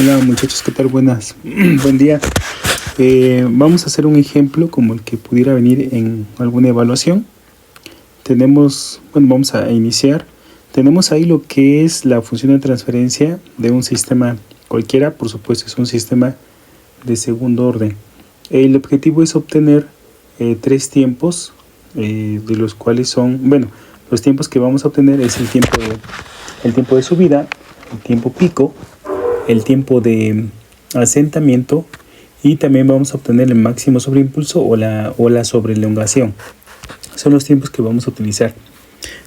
Hola muchachos, ¿qué tal? Buenas, buen día. Vamos a hacer un ejemplo como el que pudiera venir en alguna evaluación. Vamos a iniciar. Tenemos ahí lo que es la función de transferencia de un sistema cualquiera, por supuesto es un sistema de segundo orden. El objetivo es obtener tres tiempos, de los cuales los tiempos que vamos a obtener es el tiempo de subida, el tiempo pico, el tiempo de asentamiento y también vamos a obtener el máximo sobreimpulso o la sobreelongación. Son los tiempos que vamos a utilizar.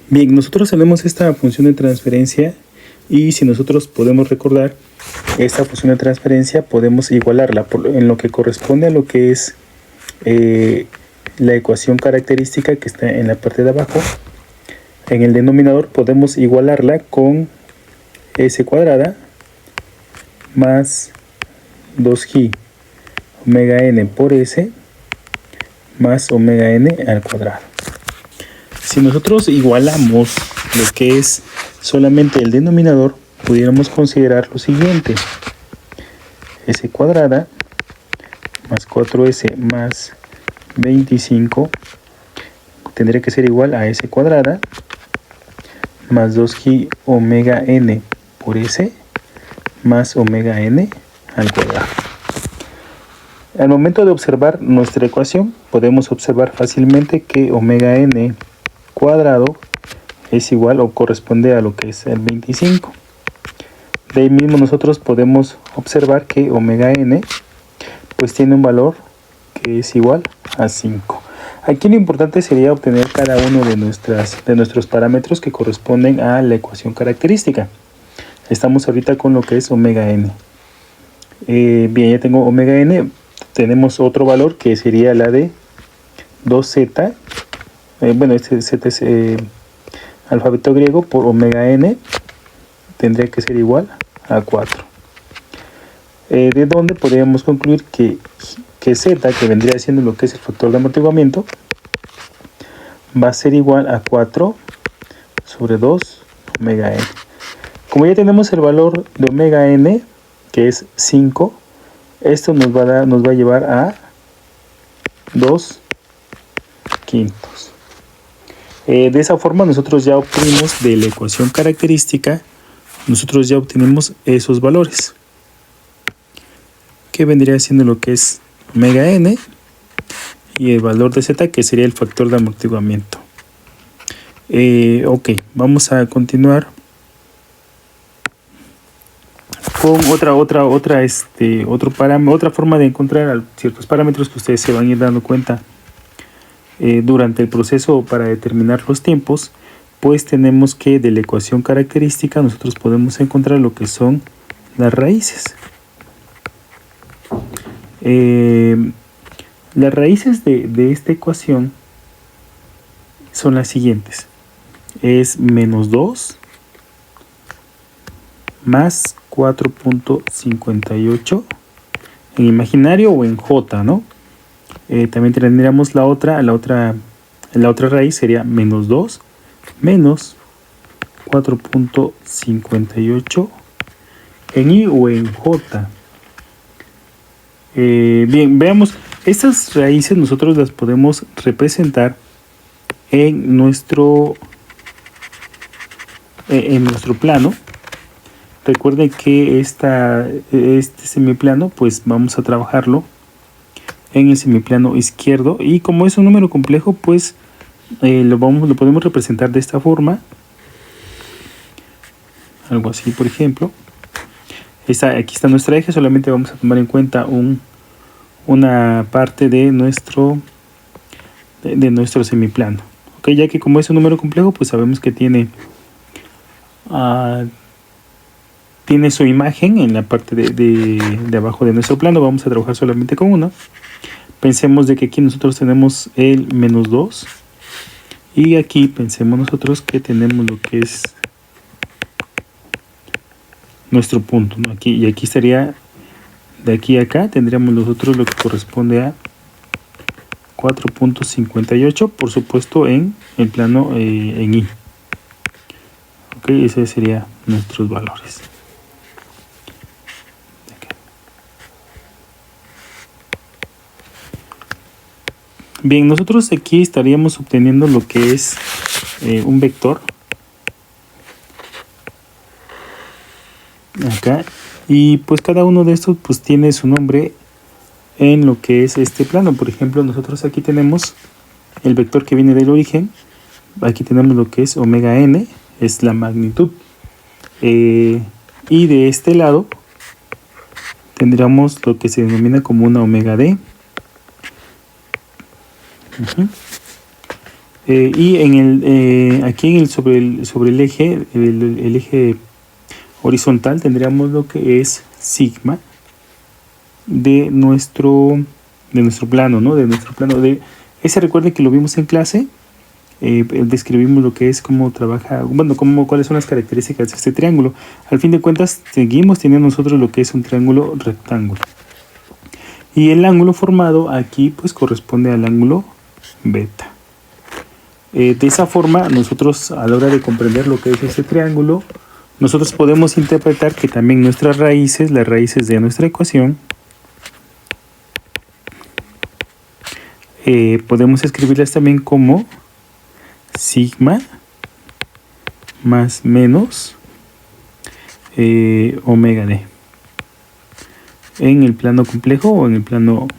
Bien, nosotros tenemos esta función de transferencia y si nosotros podemos recordar esta función de transferencia podemos igualarla en lo que corresponde a lo que es la ecuación característica que está en la parte de abajo. En el denominador podemos igualarla con s cuadrada más 2j omega n por s más omega n al cuadrado. Si nosotros igualamos lo que es solamente el denominador, pudiéramos considerar lo siguiente: s cuadrada más 4s más 25 tendría que ser igual a s cuadrada más 2j omega n por s más omega n al cuadrado. Al momento de observar nuestra ecuación, podemos observar fácilmente que omega n cuadrado es igual o corresponde a lo que es el 25. De ahí mismo nosotros podemos observar que omega n pues tiene un valor que es igual a 5. Aquí lo importante sería obtener cada uno de nuestros parámetros que corresponden a la ecuación característica. Estamos ahorita con lo que es omega n. Bien, ya tengo omega n. Tenemos otro valor que sería la de 2z. Este z es alfabeto griego por omega n. Tendría que ser igual a 4. De donde podríamos concluir que z, que vendría siendo lo que es el factor de amortiguamiento, va a ser igual a 4 sobre 2 omega n. Como ya tenemos el valor de omega n, que es 5, esto nos va a llevar a 2 quintos. De esa forma nosotros ya obtuvimos de la ecuación característica, nosotros ya obtenemos esos valores, que vendría siendo lo que es omega n y el valor de z, que sería el factor de amortiguamiento. Ok, vamos a continuar con otra forma de encontrar ciertos parámetros que ustedes se van a ir dando cuenta durante el proceso para determinar los tiempos. Pues tenemos que de la ecuación característica nosotros podemos encontrar lo que son las raíces. Las raíces de esta ecuación son las siguientes: es menos 2 más 4.58 en imaginario o en j, ¿no? También tendríamos la otra raíz, sería menos 2 menos 4.58 en i o en j. Bien, veamos, estas raíces nosotros las podemos representar en nuestro plano. Recuerden que este semiplano pues vamos a trabajarlo en el semiplano izquierdo, y como es un número complejo pues lo podemos representar de esta forma, algo así. Por ejemplo, aquí está nuestra eje, solamente vamos a tomar en cuenta una parte de nuestro semiplano, ¿okay? Ya que como es un número complejo pues sabemos que tiene su imagen en la parte de abajo de nuestro plano. Vamos a trabajar solamente con uno. Pensemos de que aquí nosotros tenemos el menos 2 y aquí pensemos nosotros que tenemos lo que es nuestro punto, ¿no? Y aquí estaría, de aquí a acá tendríamos nosotros lo que corresponde a 4.58, por supuesto en el plano en i. Ok, esos serían nuestros valores. Bien, nosotros aquí estaríamos obteniendo lo que es un vector. Acá. Y pues cada uno de estos pues tiene su nombre en lo que es este plano. Por ejemplo, nosotros aquí tenemos el vector que viene del origen. Aquí tenemos lo que es omega n, es la magnitud. Y de este lado tendríamos lo que se denomina como una omega d. Y en el, aquí en sobre el eje, el eje horizontal tendríamos lo que es sigma de nuestro plano, ¿no? De nuestro plano de ese, recuerden que lo vimos en clase. Describimos lo que es, cómo trabaja, bueno, cuáles son las características de este triángulo. Al fin de cuentas, seguimos teniendo nosotros lo que es un triángulo rectángulo. Y el ángulo formado aquí, pues, corresponde al ángulo beta. De esa forma, nosotros, a la hora de comprender lo que es este triángulo, nosotros podemos interpretar que también nuestras raíces, las raíces de nuestra ecuación, podemos escribirlas también como sigma más menos omega d en el plano complejo o en el plano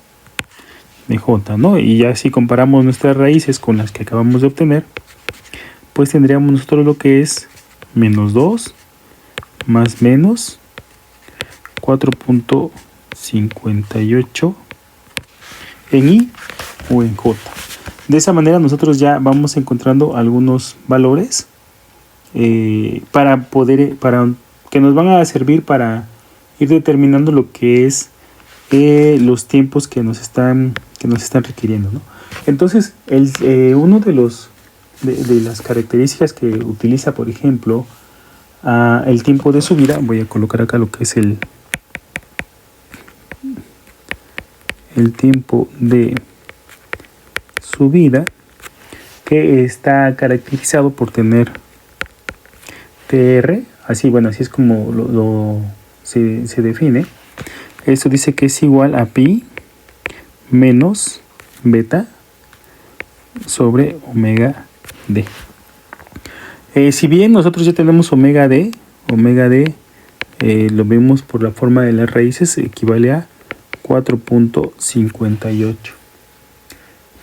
de J, ¿no? Y ya si comparamos nuestras raíces con las que acabamos de obtener, pues tendríamos nosotros lo que es menos 2 más menos 4.58 en I o en J. De esa manera nosotros ya vamos encontrando algunos valores para que nos van a servir para ir determinando lo que es los tiempos que nos están requiriendo, ¿no? Entonces, uno de las características que utiliza, por ejemplo, el tiempo de subida, voy a colocar acá lo que es el tiempo de subida, que está caracterizado por tener TR, así es como se define. Esto dice que es igual a pi menos beta sobre omega d. Si bien nosotros ya tenemos omega d lo vemos por la forma de las raíces, equivale a 4.58.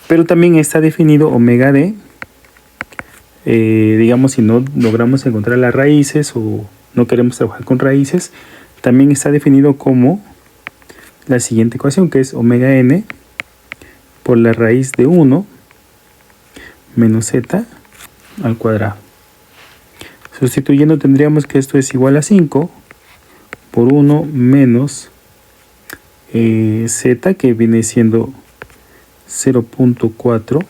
Pero también está definido omega d, digamos, si no logramos encontrar las raíces o no queremos trabajar con raíces, también está definido como la siguiente ecuación, que es omega n por la raíz de 1 menos z al cuadrado. Sustituyendo tendríamos que esto es igual a 5 por 1 menos z, que viene siendo 0.4 al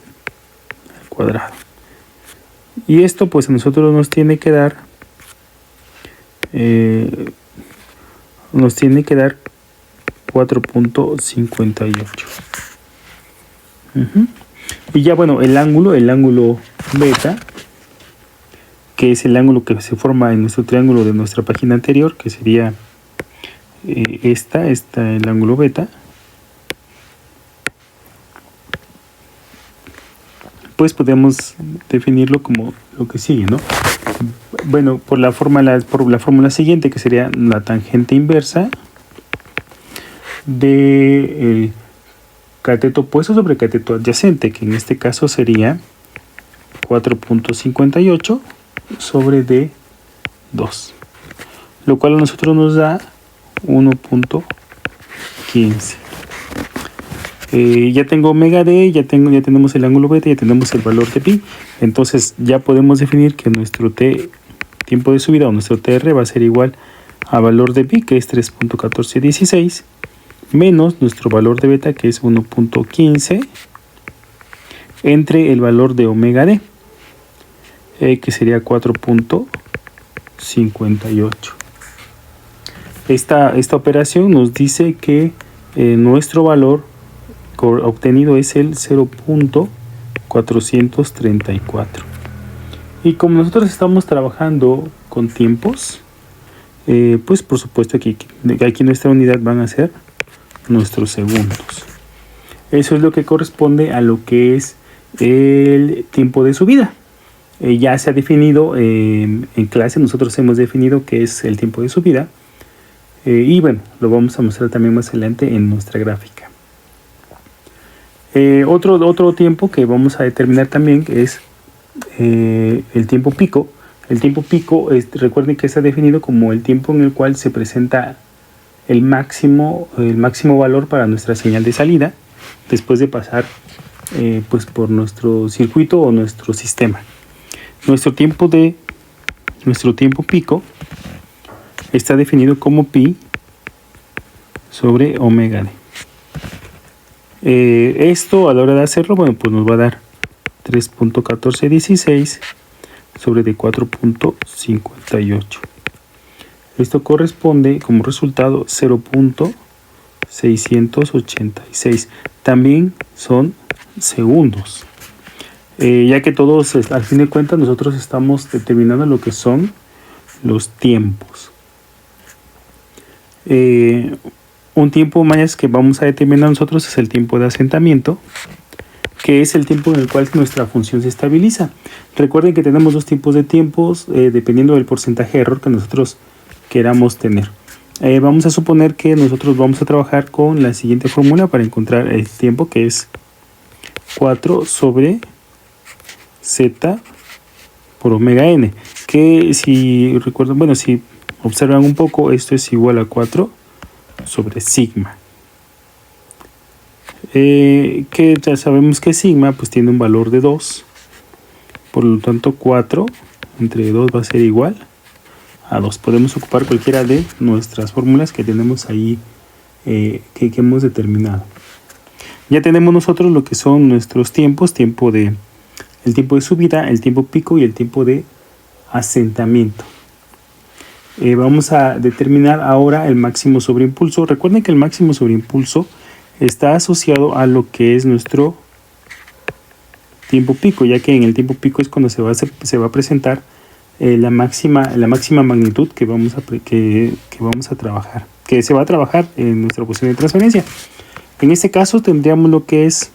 cuadrado. Y esto pues a nosotros nos tiene que dar 4.58. Y ya bueno, el ángulo beta, que es el ángulo que se forma en nuestro triángulo de nuestra página anterior, que sería el ángulo beta, pues podemos definirlo como lo que sigue, ¿no? Bueno, por la fórmula siguiente, que sería la tangente inversa del cateto opuesto sobre cateto adyacente, que en este caso sería 4.58 sobre D2, lo cual a nosotros nos da 1.15. Ya tengo omega d, ya tenemos el ángulo beta, ya tenemos el valor de pi. Entonces ya podemos definir que nuestro tiempo de subida o nuestro TR va a ser igual a valor de pi, que es 3.1416, menos nuestro valor de beta, que es 1.15, entre el valor de omega d, que sería 4.58. Esta operación nos dice que nuestro valor obtenido es el 0.434. Y como nosotros estamos trabajando con tiempos, pues por supuesto aquí nuestra unidad van a ser nuestros segundos. Eso es lo que corresponde a lo que es el tiempo de subida. Ya se ha definido en clase, nosotros hemos definido qué es el tiempo de subida. Y bueno, lo vamos a mostrar también más adelante en nuestra gráfica. Otro tiempo que vamos a determinar también es el tiempo pico. El tiempo pico, recuerden que está definido como el tiempo en el cual se presenta el máximo valor para nuestra señal de salida después de pasar pues por nuestro circuito o nuestro sistema. Nuestro tiempo pico está definido como pi sobre omega d. Esto a la hora de hacerlo, bueno, pues nos va a dar 3.1416 sobre de 4.58. Esto corresponde como resultado 0.686. También son segundos. Ya que todos, al fin de cuentas, nosotros estamos determinando lo que son los tiempos. Un tiempo más que vamos a determinar nosotros es el tiempo de asentamiento, que es el tiempo en el cual nuestra función se estabiliza. Recuerden que tenemos dos tipos de tiempos dependiendo del porcentaje de error que nosotros queramos tener. Vamos a suponer que nosotros vamos a trabajar con la siguiente fórmula para encontrar el tiempo, que es 4 sobre z por omega n, que si recuerdan, bueno, si observan un poco, esto es igual a 4 sobre sigma, que ya sabemos que sigma pues tiene un valor de 2, por lo tanto 4 entre 2 va a ser igual a 2. Podemos ocupar cualquiera de nuestras fórmulas que tenemos ahí, que hemos determinado. Ya tenemos nosotros lo que son nuestros tiempos, el tiempo de subida, el tiempo pico y el tiempo de asentamiento. Vamos a determinar ahora el máximo sobreimpulso. Recuerden que el máximo sobreimpulso está asociado a lo que es nuestro tiempo pico, ya que en el tiempo pico es cuando se va a presentar la máxima magnitud que vamos a trabajar, que se va a trabajar en nuestra función de transferencia. En este caso tendríamos lo que es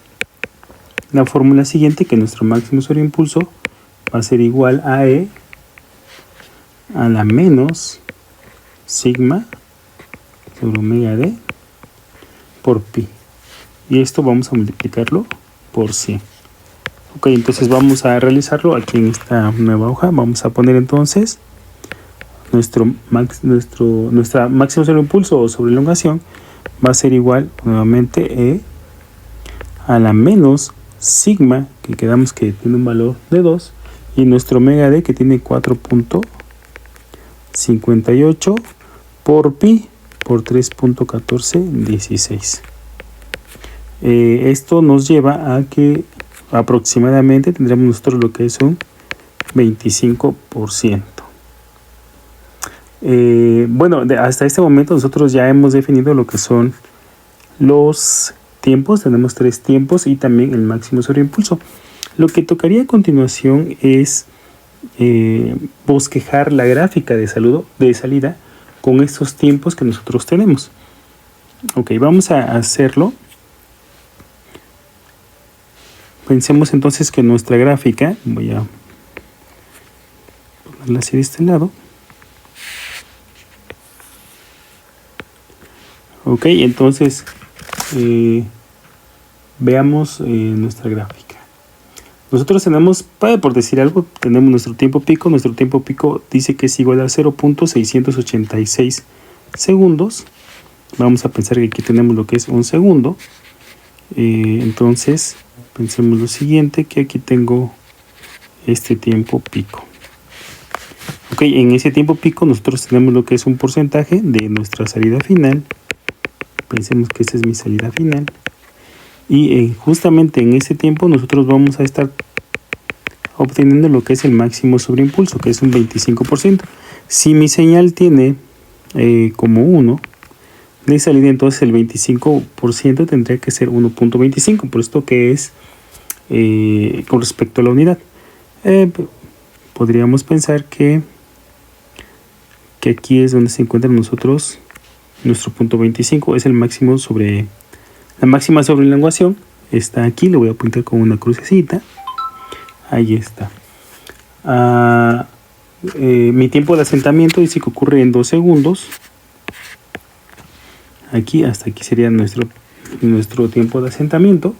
la fórmula siguiente, que nuestro máximo sobreimpulso va a ser igual a E a la menos sigma sobre omega d por pi. Y esto vamos a multiplicarlo por 100. Ok, entonces vamos a realizarlo aquí en esta nueva hoja. Vamos a poner entonces nuestra máximo sobreimpulso o sobreelongación va a ser igual nuevamente E a la menos sigma, que quedamos que tiene un valor de 2, y nuestro omega d que tiene 4.58 por pi por 3.1416. Esto nos lleva a que aproximadamente tendremos nosotros lo que es un 25%. Bueno, hasta este momento nosotros ya hemos definido lo que son los tiempos. Tenemos 3 tiempos y también el máximo sobreimpulso. Lo que tocaría a continuación es bosquejar la gráfica de salida con estos tiempos que nosotros tenemos. Ok, vamos a hacerlo. Pensemos entonces que nuestra gráfica, voy a ponerla así de este lado. Ok, entonces veamos nuestra gráfica. Nosotros tenemos, por decir algo, tenemos nuestro tiempo pico. Nuestro tiempo pico dice que es igual a 0.686 segundos. Vamos a pensar que aquí tenemos lo que es un segundo. Entonces, pensemos lo siguiente, que aquí tengo este tiempo pico. Ok, en ese tiempo pico nosotros tenemos lo que es un porcentaje de nuestra salida final. Pensemos que esta es mi salida final. Y justamente en ese tiempo nosotros vamos a estar obteniendo lo que es el máximo sobreimpulso, que es un 25%. Si mi señal tiene como 1 de salida, entonces el 25% tendría que ser 1.25, por esto que es con respecto a la unidad. Podríamos pensar que aquí es donde se encuentra nuestro punto 25, es el máximo sobre La máxima sobreelongación está aquí, lo voy a apuntar con una crucecita. Ahí está. Mi tiempo de asentamiento dice que ocurre en 2 segundos. Aquí, hasta aquí sería nuestro tiempo de asentamiento.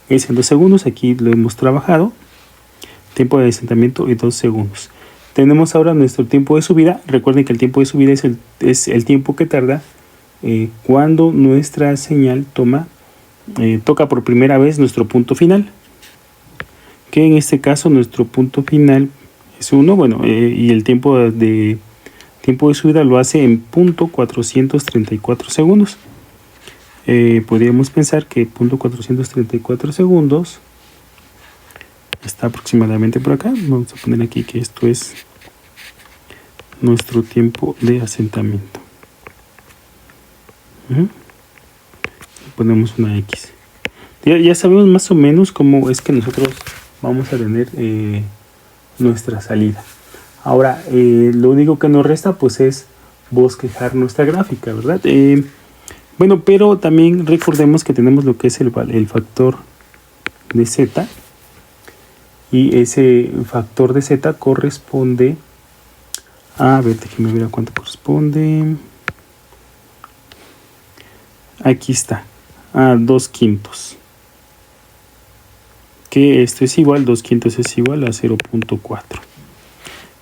Es en 2 segundos, aquí lo hemos trabajado. Tiempo de asentamiento y 2 segundos. Tenemos ahora nuestro tiempo de subida. Recuerden que el tiempo de subida es el tiempo que tarda cuando nuestra señal toca por primera vez nuestro punto final. Que en este caso nuestro punto final es 1, bueno, y el tiempo de subida lo hace en 0.434 segundos. Podríamos pensar que 0.434 segundos está aproximadamente por acá. Vamos a poner aquí que esto es nuestro tiempo de asentamiento. Ponemos una X. Ya sabemos más o menos cómo es que nosotros vamos a tener nuestra salida. Ahora, lo único que nos resta pues es bosquejar nuestra gráfica, ¿verdad? Bueno, pero también recordemos que tenemos lo que es el factor de Z. Y ese factor de Z corresponde a ver, déjenme ver a cuánto corresponde. Aquí está, a 2/5. Que esto es igual, 2/5 es igual a 0.4.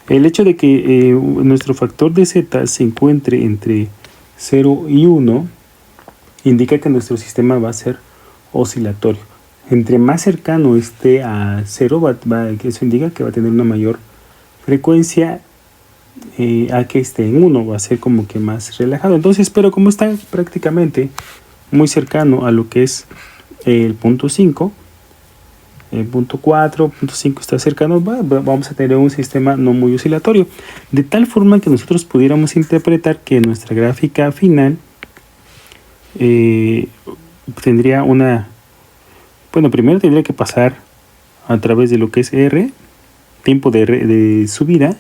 El hecho de que nuestro factor de Z se encuentre entre 0 y 1 indica que nuestro sistema va a ser oscilatorio. Entre más cercano esté a 0, eso indica que va a tener una mayor frecuencia a que esté en 1, va a ser como que más relajado. Entonces, pero como está prácticamente muy cercano a lo que es el punto 5, el punto 4, punto 5 está cercano, vamos a tener un sistema no muy oscilatorio, de tal forma que nosotros pudiéramos interpretar que nuestra gráfica final tendría primero tendría que pasar a través de lo que es R, tiempo de subida,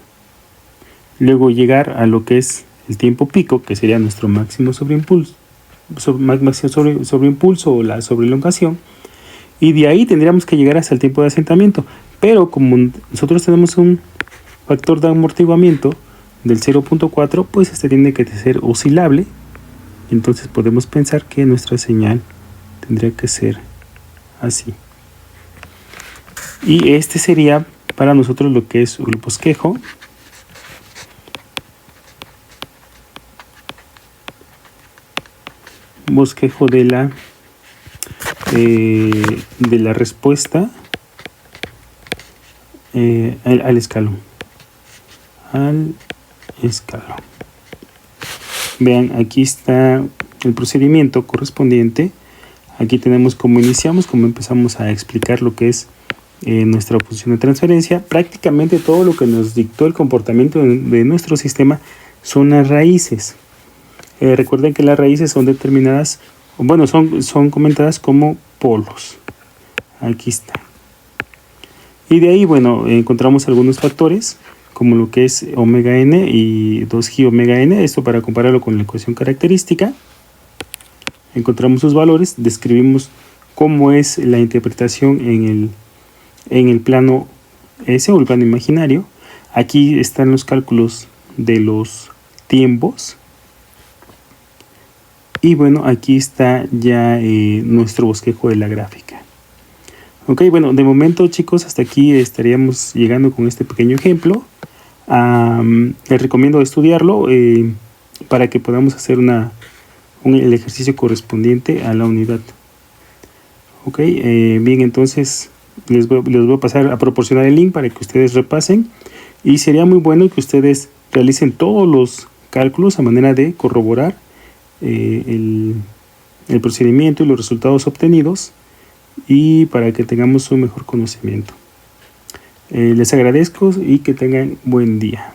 luego llegar a lo que es el tiempo pico, que sería nuestro máximo sobreimpulso o la sobreelongación, y de ahí tendríamos que llegar hasta el tiempo de asentamiento. Pero como nosotros tenemos un factor de amortiguamiento del 0.4, pues este tiene que ser oscilable. Entonces podemos pensar que nuestra señal tendría que ser así. Y este sería para nosotros lo que es el bosquejo. Bosquejo de la respuesta al escalón. Vean, aquí está el procedimiento correspondiente. Aquí tenemos cómo iniciamos, cómo empezamos a explicar lo que es nuestra función de transferencia. Prácticamente todo lo que nos dictó el comportamiento de nuestro sistema son las raíces. Recuerden que las raíces son determinadas, son comentadas como polos. Aquí está. Y de ahí, encontramos algunos factores, como lo que es omega n y 2g omega n, esto para compararlo con la ecuación característica. Encontramos sus valores, describimos cómo es la interpretación en el plano S o el plano imaginario. Aquí están los cálculos de los tiempos. Y aquí está ya nuestro bosquejo de la gráfica. Ok, de momento, chicos, hasta aquí estaríamos llegando con este pequeño ejemplo. Les recomiendo estudiarlo para que podamos hacer el ejercicio correspondiente a la unidad. Ok, bien, entonces les voy a pasar a proporcionar el link para que ustedes repasen. Y sería muy bueno que ustedes realicen todos los cálculos a manera de corroborar el procedimiento y los resultados obtenidos, y para que tengamos un mejor conocimiento. Les agradezco y que tengan buen día.